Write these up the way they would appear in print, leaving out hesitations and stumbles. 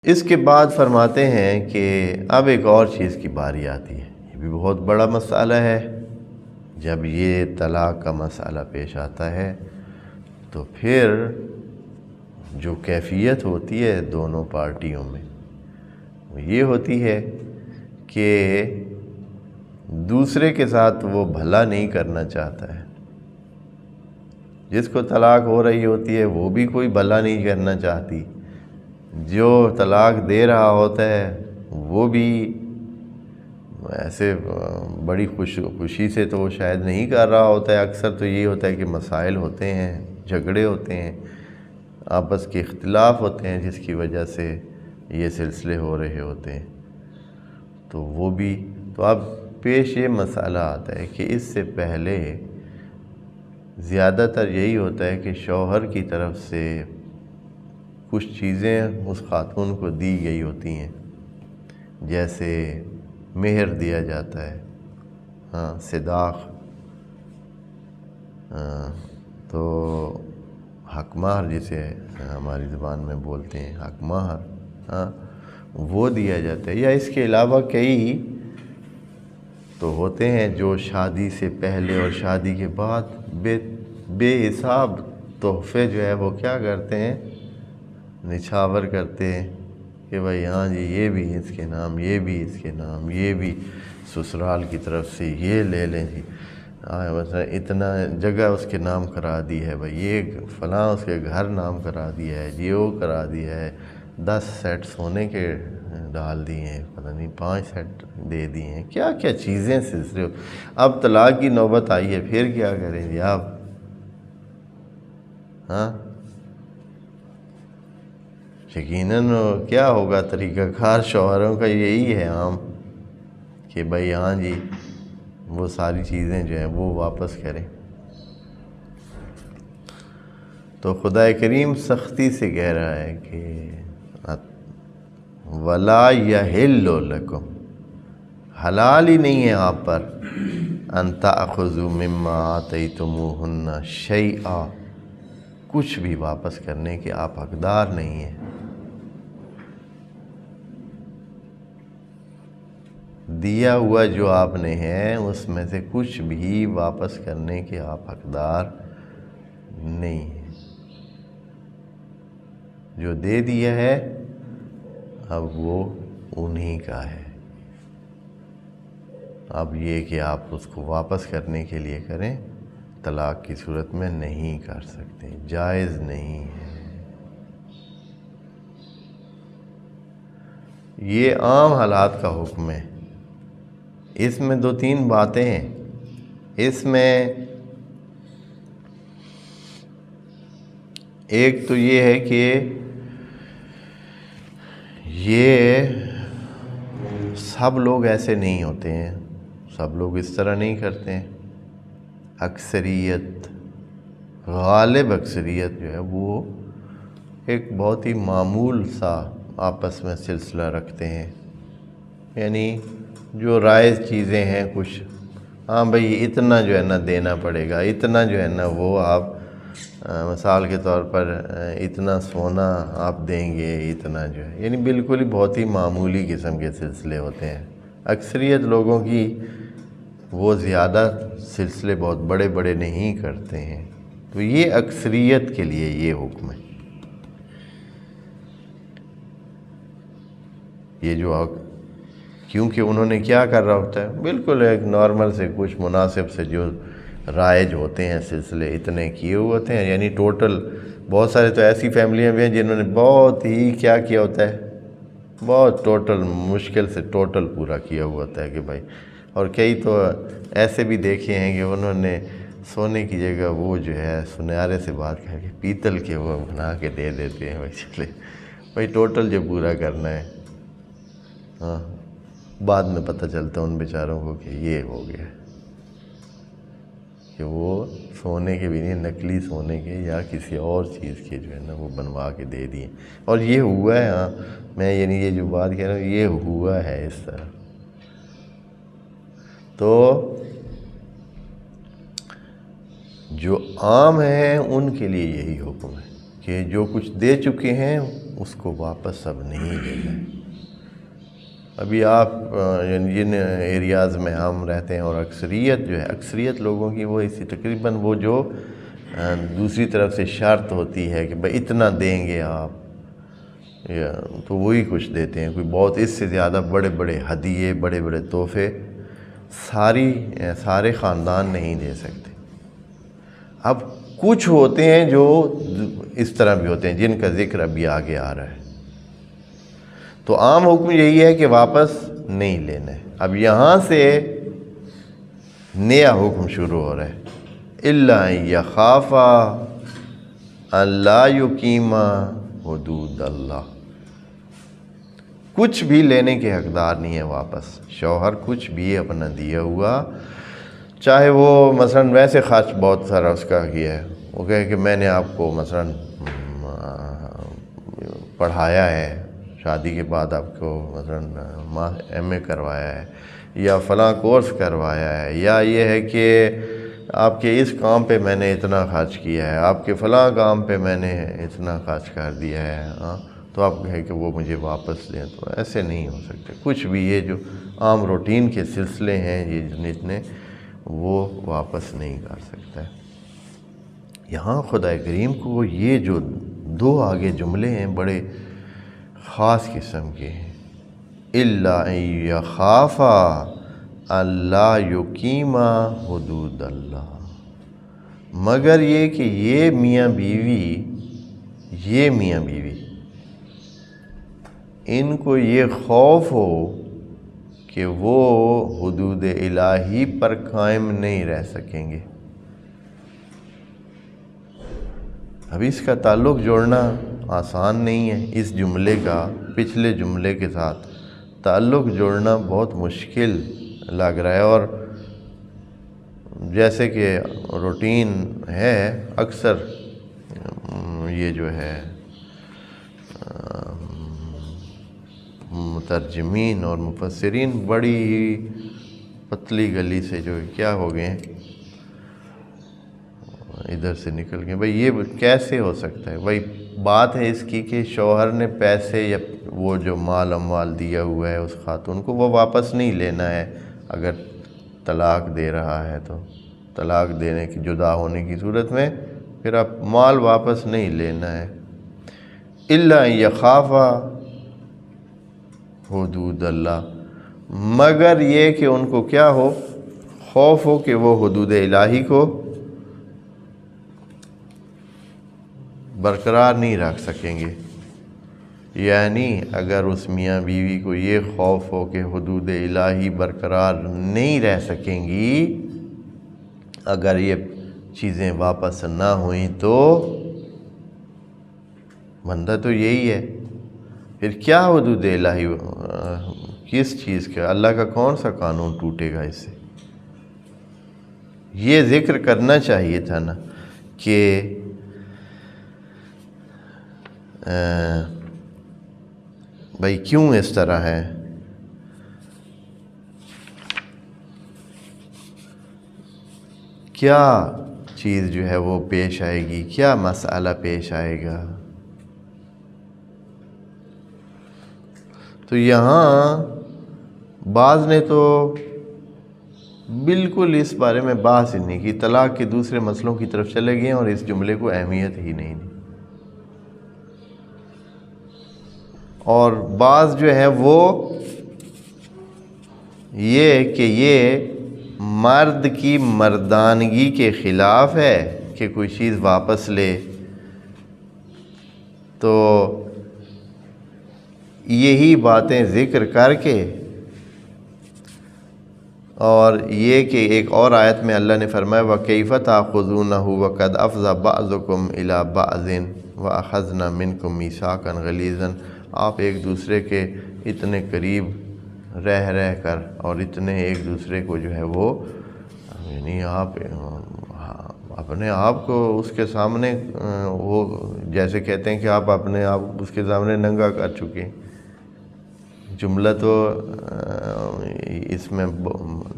اس کے بعد فرماتے ہیں کہ اب ایک اور چیز کی باری آتی ہے، یہ بھی بہت بڑا مسئلہ ہے۔ جب یہ طلاق کا مسئلہ پیش آتا ہے تو پھر جو کیفیت ہوتی ہے دونوں پارٹیوں میں وہ یہ ہوتی ہے کہ دوسرے کے ساتھ وہ بھلا نہیں کرنا چاہتا ہے، جس کو طلاق ہو رہی ہوتی ہے وہ بھی کوئی بھلا نہیں کرنا چاہتی، جو طلاق دے رہا ہوتا ہے وہ بھی ایسے بڑی خوشی سے تو وہ شاید نہیں کر رہا ہوتا ہے۔ اکثر تو یہ ہوتا ہے کہ مسائل ہوتے ہیں، جھگڑے ہوتے ہیں، آپس کے اختلاف ہوتے ہیں جس کی وجہ سے یہ سلسلے ہو رہے ہوتے ہیں، تو وہ بھی تو اب پیش یہ مسئلہ آتا ہے کہ اس سے پہلے زیادہ تر یہی ہوتا ہے کہ شوہر کی طرف سے کچھ چیزیں اس خاتون کو دی گئی ہوتی ہیں، جیسے مہر دیا جاتا ہے، صداق، تو حق مہر جسے ہماری زبان میں بولتے ہیں حق مہر، وہ دیا جاتا ہے۔ یا اس کے علاوہ کئی تو ہوتے ہیں جو شادی سے پہلے اور شادی کے بعد بے حساب تحفے جو ہے وہ کیا کرتے ہیں، نچھاور کرتے ہیں کہ بھائی ہاں جی یہ بھی اس کے نام، یہ بھی اس کے نام، یہ بھی سسرال کی طرف سے یہ لے لیں جی، مثلا اتنا جگہ اس کے نام کرا دی ہے، بھائی یہ فلاں اس کے گھر نام کرا دیا ہے جی، وہ کرا دیا ہے، 10 سیٹ سونے کے ڈال دیے ہیں، پتہ نہیں 5 سیٹ دے دیے ہیں، کیا کیا چیزیں سلسلے۔ اب طلاق کی نوبت آئی ہے، پھر کیا کریں جی آپ؟ یقیناً کیا ہوگا طریقہ کار شوہروں کا یہی ہے عام کہ بھائی ہاں جی وہ ساری چیزیں جو ہیں وہ واپس کریں۔ تو خدا کریم سختی سے کہہ رہا ہے کہ وَلَا يَحِلُّ لَكُمْ، حلال ہی نہیں ہے آپ پر، أَن تَأْخُذُوا مِمَّا آتَيْتُمُوهُنَّ شَيْئًا، کچھ بھی واپس کرنے کے آپ حقدار نہیں ہیں۔ دیا ہوا جو آپ نے ہے اس میں سے کچھ بھی واپس کرنے کے آپ حقدار نہیں ہیں، جو دے دیا ہے اب وہ انہی کا ہے۔ اب یہ کہ آپ اس کو واپس کرنے کے لیے کریں، طلاق کی صورت میں نہیں کر سکتے، جائز نہیں ہے۔ یہ عام حالات کا حکم ہے۔ اس میں 2-3 باتیں ہیں۔ اس میں ایک تو یہ ہے کہ یہ سب لوگ ایسے نہیں ہوتے ہیں، سب لوگ اس طرح نہیں کرتے ہیں۔ اکثریت، غالب اکثریت جو ہے وہ ایک بہت ہی معمول سا آپس میں سلسلہ رکھتے ہیں، یعنی جو رائج چیزیں ہیں کچھ، ہاں بھئی اتنا جو ہے نا دینا پڑے گا، اتنا جو ہے نا وہ آپ مثال کے طور پر اتنا سونا آپ دیں گے، اتنا جو ہے، یعنی بالکل ہی بہت ہی معمولی قسم کے سلسلے ہوتے ہیں۔ اکثریت لوگوں کی وہ زیادہ سلسلے بہت بڑے بڑے نہیں کرتے ہیں، تو یہ اکثریت کے لیے یہ حکم ہے۔ یہ جو کیونکہ انہوں نے کیا کر رہا ہوتا ہے، بالکل ایک نارمل سے کچھ مناسب سے جو رائج ہوتے ہیں سلسلے اتنے کیے ہوئے ہوتے ہیں، یعنی ٹوٹل بہت سارے تو ایسی فیملیاں بھی ہیں جنہوں نے بہت ہی کیا کیا ہوتا ہے، بہت ٹوٹل مشکل سے ٹوٹل پورا کیا ہوا ہوتا ہے کہ بھائی، اور کئی تو ایسے بھی دیکھے ہیں کہ انہوں نے سونے کی جگہ وہ جو ہے سنیارے سے بات کر کے پیتل کے وہ بنا کے دے دیتے ہیں، بھائی چلے بھائی ٹوٹل جو پورا کرنا ہے، بعد میں پتہ چلتا ہے ان بیچاروں کو کہ یہ ہو گیا کہ وہ سونے کے بھی نہیں، نقلی سونے کے یا کسی اور چیز کے جو ہے نا وہ بنوا کے دے دیے، اور یہ ہوا ہے۔ ہاں میں یعنی یہ جو بات کہہ رہا ہوں یہ ہوا ہے اس طرح۔ تو جو عام ہیں ان کے لیے یہی حکم ہے کہ جو کچھ دے چکے ہیں اس کو واپس اب نہیں لینا ہے۔ ابھی آپ جن ایریاز میں ہم رہتے ہیں اور اکثریت جو ہے، اکثریت لوگوں کی وہ اسی تقریباً وہ جو دوسری طرف سے شرط ہوتی ہے کہ بھائی اتنا دیں گے آپ، تو وہی کچھ دیتے ہیں۔ کوئی بہت اس سے زیادہ بڑے بڑے ہدیے، بڑے بڑے تحفے سارے خاندان نہیں دے سکتے۔ اب کچھ ہوتے ہیں جو اس طرح بھی ہوتے ہیں جن کا ذکر ابھی آگے آ رہا ہے، تو عام حکم یہی ہے کہ واپس نہیں لینا ہے۔ اب یہاں سے نیا حکم شروع ہو رہا ہے، الا ان یخافا الا یقیما حدود اللہ۔ کچھ بھی لینے کے حقدار نہیں ہے واپس، شوہر کچھ بھی اپنا دیا ہوا، چاہے وہ مثلا ویسے خرچ بہت سارا اس کا کیا ہے، وہ کہے کہ میں نے آپ کو مثلا پڑھایا ہے، شادی کے بعد آپ کو مثلا ایم اے کروایا ہے، یا فلاں کورس کروایا ہے، یا یہ ہے کہ آپ کے اس کام پہ میں نے اتنا خرچ کیا ہے، آپ کے فلاں کام پہ میں نے اتنا خرچ کر دیا ہے، تو آپ کہیں کہ وہ مجھے واپس دیں، تو ایسے نہیں ہو سکتے۔ کچھ بھی یہ جو عام روٹین کے سلسلے ہیں یہ جتنے وہ واپس نہیں کر سکتا ہے۔ یہاں خدا کریم کو یہ جو دو آگے جملے ہیں بڑے خاص قسم کے ہیں، الا ان یخافا الا یقیما حدود اللہ، مگر یہ کہ یہ میاں بیوی ان کو یہ خوف ہو کہ وہ حدود الہی پر قائم نہیں رہ سکیں گے۔ اب اس کا تعلق جوڑنا آسان نہیں ہے، اس جملے کا پچھلے جملے کے ساتھ تعلق جوڑنا بہت مشکل لگ رہا ہے، اور جیسے کہ روٹین ہے اکثر یہ جو ہے مترجمین اور مفسرین بڑی ہی پتلی گلی سے جو کیا ہو گئے ہیں، ادھر سے نکل گئے۔ بھئی یہ کیسے ہو سکتا ہے؟ بھئی بات ہے اس کی کہ شوہر نے پیسے یا وہ جو مال اموال دیا ہوا ہے اس خاتون کو وہ واپس نہیں لینا ہے۔ اگر طلاق دے رہا ہے تو طلاق دینے کی، جدا ہونے کی صورت میں پھر اب مال واپس نہیں لینا ہے۔ الا ان یخافا حدود اللہ، مگر یہ کہ ان کو کیا ہو، خوف ہو کہ وہ حدود الہی کو برقرار نہیں رکھ سکیں گے۔ یعنی اگر اس میاں بیوی کو یہ خوف ہو کہ حدود الہی برقرار نہیں رہ سکیں گی، اگر یہ چیزیں واپس نہ ہوئیں تو بندہ تو یہی ہے، پھر کیا حدود الہی، کس چیز کا، اللہ کا کون سا قانون ٹوٹے گا اس سے؟ یہ ذکر کرنا چاہیے تھا نا کہ بھائی کیوں اس طرح ہے۔ کیا چیز جو ہے وہ پیش آئے گی، کیا مسئلہ پیش آئے گا؟ تو یہاں بعض نے تو بالکل اس بارے میں بحث ہی نہیں کی، طلاق کے دوسرے مسئلوں کی طرف چلے گئے اور اس جملے کو اہمیت ہی نہیں دی۔ اور بعض جو ہے وہ یہ کہ یہ مرد کی مردانگی کے خلاف ہے کہ کوئی چیز واپس لے، تو یہی باتیں ذکر کر کے، اور یہ کہ ایک اور آیت میں اللہ نے فرمایا وَكَيْفَ تَأْخُذُونَهُ وَقَدْ أَفْضَى بَعْضُكُمْ إِلَىٰ بَعْضٍ وَأَخَذْنَا مِنْكُمْ مِيثَاقًا غَلِيظًا۔ آپ ایک دوسرے کے اتنے قریب رہ کر اور اتنے ایک دوسرے کو جو ہے وہ، یعنی آپ اپنے آپ کو اس کے سامنے، وہ جیسے کہتے ہیں کہ آپ اپنے آپ اس کے سامنے ننگا کر چکے۔ جملہ تو اس میں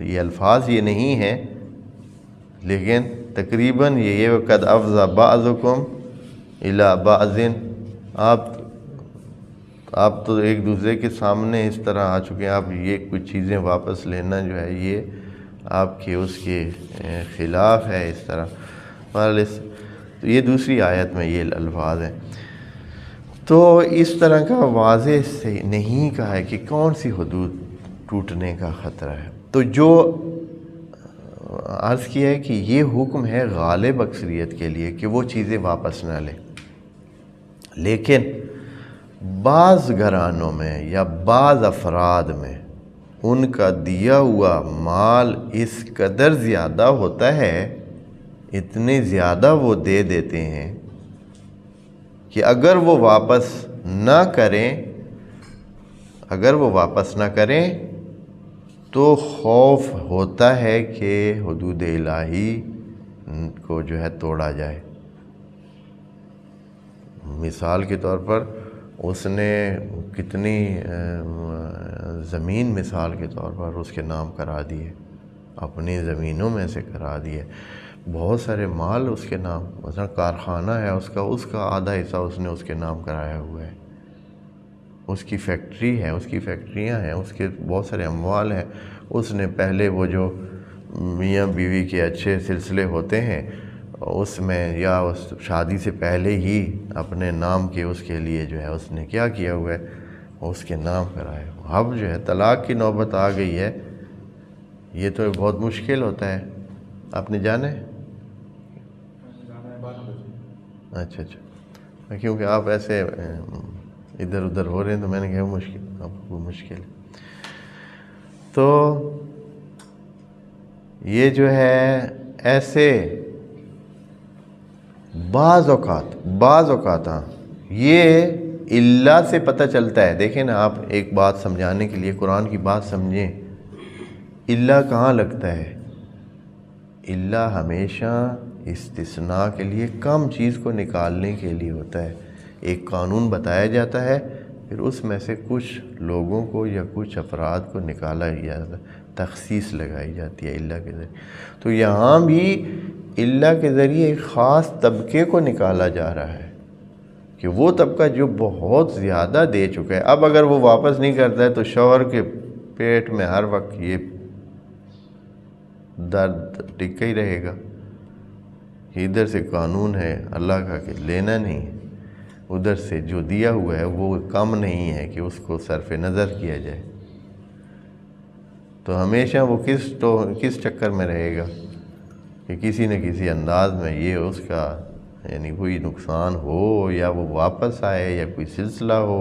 یہ الفاظ یہ نہیں ہیں، لیکن تقریباً یہ وَقَدْ أَفْضَى بَعْضُكُمْ إِلَىٰ بَعْضٍ، آپ آپ تو ایک دوسرے کے سامنے اس طرح آ چکے ہیں، آپ یہ کچھ چیزیں واپس لینا جو ہے یہ آپ کے اس کے خلاف ہے اس طرح۔ تو یہ دوسری آیت میں یہ الفاظ ہیں۔ تو اس طرح کا واضح سے نہیں کہا ہے کہ کون سی حدود ٹوٹنے کا خطرہ ہے۔ تو جو عرض کیا ہے کہ یہ حکم ہے غالب اکثریت کے لیے کہ وہ چیزیں واپس نہ لیں، لیکن بعض گھرانوں میں یا بعض افراد میں ان کا دیا ہوا مال اس قدر زیادہ ہوتا ہے، اتنے زیادہ وہ دے دیتے ہیں کہ اگر وہ واپس نہ کریں تو خوف ہوتا ہے کہ حدود الہی کو جو ہے توڑا جائے۔ مثال کے طور پر اس نے کتنی زمین مثال کے طور پر اس کے نام کرا دیے، اپنی زمینوں میں سے کرا دیے، بہت سارے مال اس کے نام، مثلا کارخانہ ہے اس کا آدھا حصہ اس نے اس کے نام کرایا ہوا ہے، اس کی فیکٹری ہے، اس کی فیکٹریاں ہیں، اس کے بہت سارے اموال ہیں، اس نے پہلے وہ جو میاں بیوی کے اچھے سلسلے ہوتے ہیں اس میں یا اس شادی سے پہلے ہی اپنے نام کے اس کے لیے جو ہے اس نے کیا کیا ہوا ہے، اس کے نام کرایا ہوا۔ اب جو ہے طلاق کی نوبت آ گئی ہے، یہ تو بہت مشکل ہوتا ہے۔ آپ نے جانا ہے؟ اچھا، کیونکہ آپ ایسے ادھر ادھر ہو رہے ہیں تو میں نے کہا مشکل ہے۔ تو یہ جو ہے ایسے بعض اوقات یہ اللہ سے پتہ چلتا ہے۔ دیکھیں نا، آپ ایک بات سمجھانے کے لیے قرآن کی بات سمجھیں، اللہ کہاں لگتا ہے؟ اللہ ہمیشہ استثناء کے لیے کم چیز کو نکالنے کے لیے ہوتا ہے۔ ایک قانون بتایا جاتا ہے، پھر اس میں سے کچھ لوگوں کو یا کچھ افراد کو نکالا جاتا ہے، تخصیص لگائی جاتی ہے اللہ کے ذریعے۔ تو یہاں بھی اللہ کے ذریعے ایک خاص طبقے کو نکالا جا رہا ہے کہ وہ طبقہ جو بہت زیادہ دے چکا ہے، اب اگر وہ واپس نہیں کرتا ہے تو شوہر کے پیٹ میں ہر وقت یہ درد ٹکا ہی رہے گا کہ ادھر سے قانون ہے اللہ کا کہ لینا نہیں ہے، ادھر سے جو دیا ہوا ہے وہ کم نہیں ہے کہ اس کو صرف نظر کیا جائے۔ تو ہمیشہ وہ کس چکر میں رہے گا کہ کسی نہ کسی انداز میں یہ اس کا یعنی کوئی نقصان ہو یا وہ واپس آئے یا کوئی سلسلہ ہو،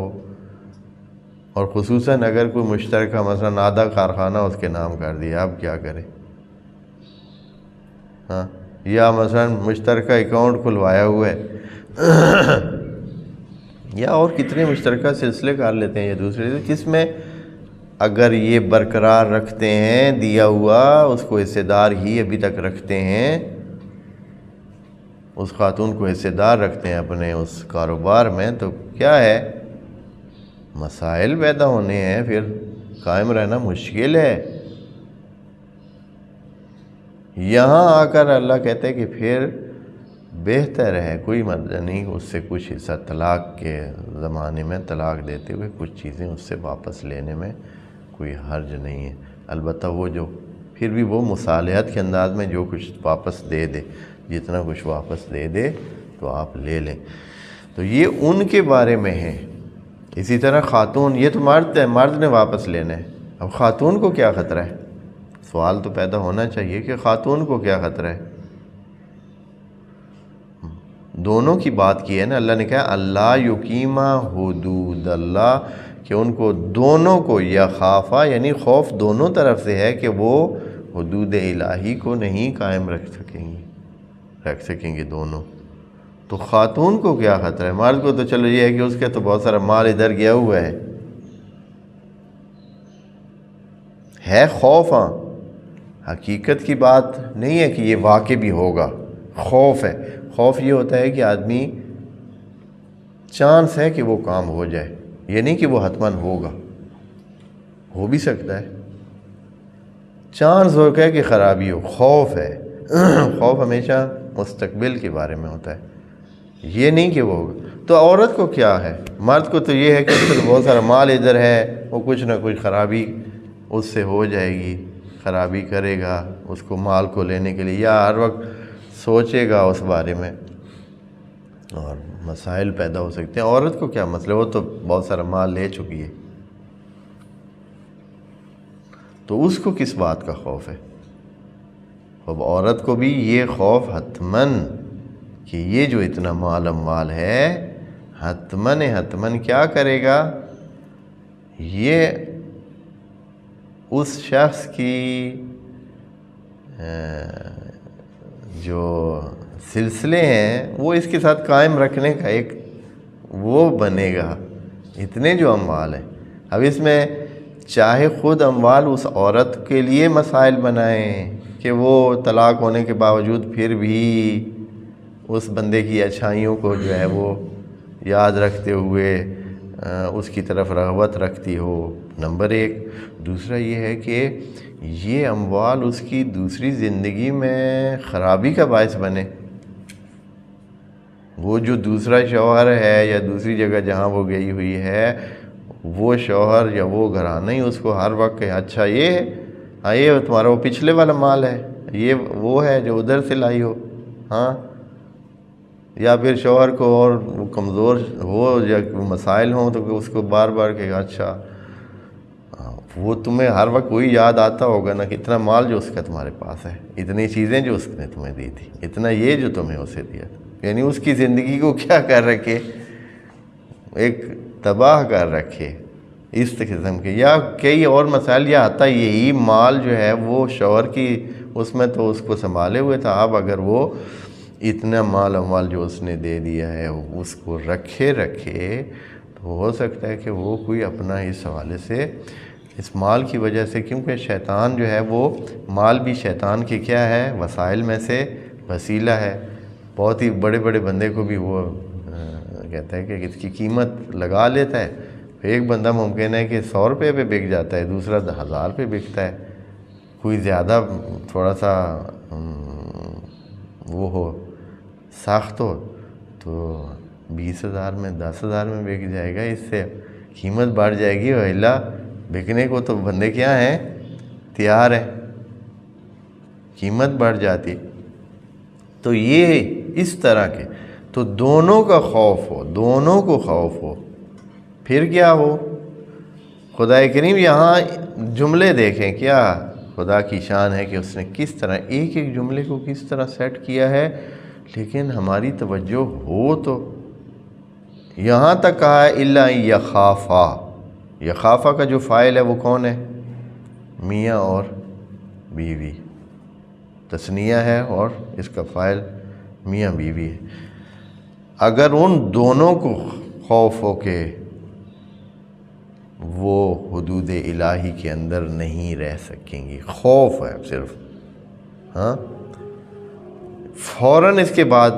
اور خصوصاً اگر کوئی مشترکہ مثلا آدھا کارخانہ اس کے نام کر دیا، اب کیا کرے؟ ہاں، یا مثلا مشترکہ اکاؤنٹ کھلوایا ہوا ہے یا اور کتنے مشترکہ سلسلے کر لیتے ہیں یہ دوسرے سے، جس میں اگر یہ برقرار رکھتے ہیں دیا ہوا اس کو حصے دار ہی ابھی تک رکھتے ہیں، اس خاتون کو حصے دار رکھتے ہیں اپنے اس کاروبار میں، تو کیا ہے مسائل پیدا ہونے ہیں، پھر قائم رہنا مشکل ہے۔ یہاں آ کر اللہ کہتے ہیں کہ پھر بہتر ہے، کوئی مسئلہ نہیں، اس سے کچھ حصہ طلاق کے زمانے میں طلاق دیتے ہوئے کچھ چیزیں اس سے واپس لینے میں کوئی حرج نہیں ہے۔ البتہ وہ جو پھر بھی وہ مصالحت کے انداز میں جو کچھ واپس دے دے، جتنا کچھ واپس دے دے تو آپ لے لیں۔ تو یہ ان کے بارے میں ہے۔ اسی طرح خاتون، یہ تو مرد ہے، مرد نے واپس لینا ہے، اب خاتون کو کیا خطرہ ہے؟ سوال تو پیدا ہونا چاہیے کہ خاتون کو کیا خطرہ ہے؟ دونوں کی بات کی ہے نا، اللہ نے کہا اللہ یقیمہ حدود اللہ، کہ ان کو دونوں کو یا خافا یعنی خوف دونوں طرف سے ہے کہ وہ حدود الہی کو نہیں قائم رکھ سکیں گے دونوں۔ تو خاتون کو کیا خطرہ ہے؟ مرد کو تو چلو یہ ہے کہ اس کے تو بہت سارا مال ادھر گیا ہوا ہے خوف۔ ہاں، حقیقت کی بات نہیں ہے کہ یہ واقع بھی ہوگا، خوف ہے۔ خوف یہ ہوتا ہے کہ آدمی چانس ہے کہ وہ کام ہو جائے، یہ نہیں کہ وہ حتماً ہوگا، ہو بھی سکتا ہے، چانس ہو گیا کہ خرابی ہو، خوف ہے۔ خوف ہمیشہ مستقبل کے بارے میں ہوتا ہے، یہ نہیں کہ وہ ہوگا۔ تو عورت کو کیا ہے؟ مرد کو تو یہ ہے کہ اس کو بہت سارا مال ادھر ہے، وہ کچھ نہ کچھ خرابی اس سے ہو جائے گی، خرابی کرے گا اس کو مال کو لینے کے لیے، یا ہر وقت سوچے گا اس بارے میں اور مسائل پیدا ہو سکتے ہیں۔ عورت کو کیا مسئلہ، وہ تو بہت سارا مال لے چکی ہے، تو اس کو کس بات کا خوف ہے؟ اب عورت کو بھی یہ خوف حتماً کہ یہ جو اتنا مال اموال ہے حتماً کیا کرے گا، یہ اس شخص کی جو سلسلے ہیں وہ اس کے ساتھ قائم رکھنے کا ایک وہ بنے گا، اتنے جو اموال ہیں۔ اب اس میں چاہے خود اموال اس عورت کے لیے مسائل بنائیں کہ وہ طلاق ہونے کے باوجود پھر بھی اس بندے کی اچھائیوں کو جو ہے وہ یاد رکھتے ہوئے اس کی طرف رغبت رکھتی ہو، نمبر ایک۔ دوسرا یہ ہے کہ یہ اموال اس کی دوسری زندگی میں خرابی کا باعث بنے، وہ جو دوسرا شوہر ہے یا دوسری جگہ جہاں وہ گئی ہوئی ہے، وہ شوہر یا وہ گھرانہ ہی اس کو ہر وقت کہ اچھا یہ ہے، ہاں یہ تمہارا وہ پچھلے والا مال ہے، یہ وہ ہے جو ادھر سے لائی ہو، ہاں، یا پھر شوہر کو اور وہ کمزور ہو یا مسائل ہوں تو اس کو بار بار کہ اچھا وہ تمہیں ہر وقت وہی یاد آتا ہوگا نا کہ اتنا مال جو اس کا تمہارے پاس ہے، اتنی چیزیں جو اس نے تمہیں دی تھی، اتنا یہ جو تمہیں اسے دیا تھا، یعنی اس کی زندگی کو کیا کر رکھے، ایک تباہ کر رکھے اس قسم کے، یا کئی اور مسائل، یا حتیٰ یہی مال جو ہے وہ شوہر کی اس میں تو اس کو سنبھالے ہوئے تھا، اب اگر وہ اتنا مال اموال جو اس نے دے دیا ہے اس کو رکھے تو ہو سکتا ہے کہ وہ کوئی اپنا اس حوالے سے اس مال کی وجہ سے، کیونکہ شیطان جو ہے وہ مال بھی شیطان کے کیا ہے، وسائل میں سے وسیلہ ہے۔ بہت ہی بڑے بڑے بندے کو بھی وہ کہتا ہے کہ اس کی قیمت لگا لیتا ہے، ایک بندہ ممکن ہے کہ 100 روپے پہ بک جاتا ہے، دوسرا 1000 پہ بکتا ہے، کوئی زیادہ تھوڑا سا وہ ہو ساخت ہو تو 20,000 میں 10,000 میں بک جائے گا، اس سے قیمت بڑھ جائے گی، وإلا بکنے کو تو بندے کیا ہیں، تیار ہیں، قیمت بڑھ جاتی۔ تو یہ اس طرح کے تو دونوں کا خوف ہو، دونوں کو خوف ہو، پھر کیا ہو، خدا کریم یہاں جملے دیکھیں کیا خدا کی شان ہے کہ اس نے کس طرح ایک ایک جملے کو کس طرح سیٹ کیا ہے، لیکن ہماری توجہ ہو تو یہاں تک کہا ہے الا یخافا، یخافا کا جو فاعل ہے وہ کون ہے، میاں اور بیوی، تثنیہ ہے اور اس کا فاعل میاں بیوی ہے۔ اگر ان دونوں کو خوف ہو کہ وہ حدود الہی کے اندر نہیں رہ سکیں گی، خوف ہے صرف، ہاں، فوراً اس کے بعد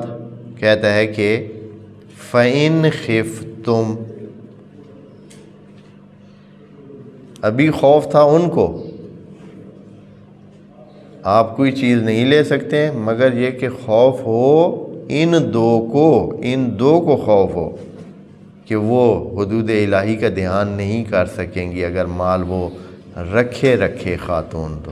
کہتا ہے کہ فَإِنْ خِفْتُمْ، ابھی خوف تھا ان کو، آپ کوئی چیز نہیں لے سکتے مگر یہ کہ خوف ہو ان دو کو خوف ہو کہ وہ حدود الہی کا دھیان نہیں کر سکیں گی اگر مال وہ رکھے خاتون تو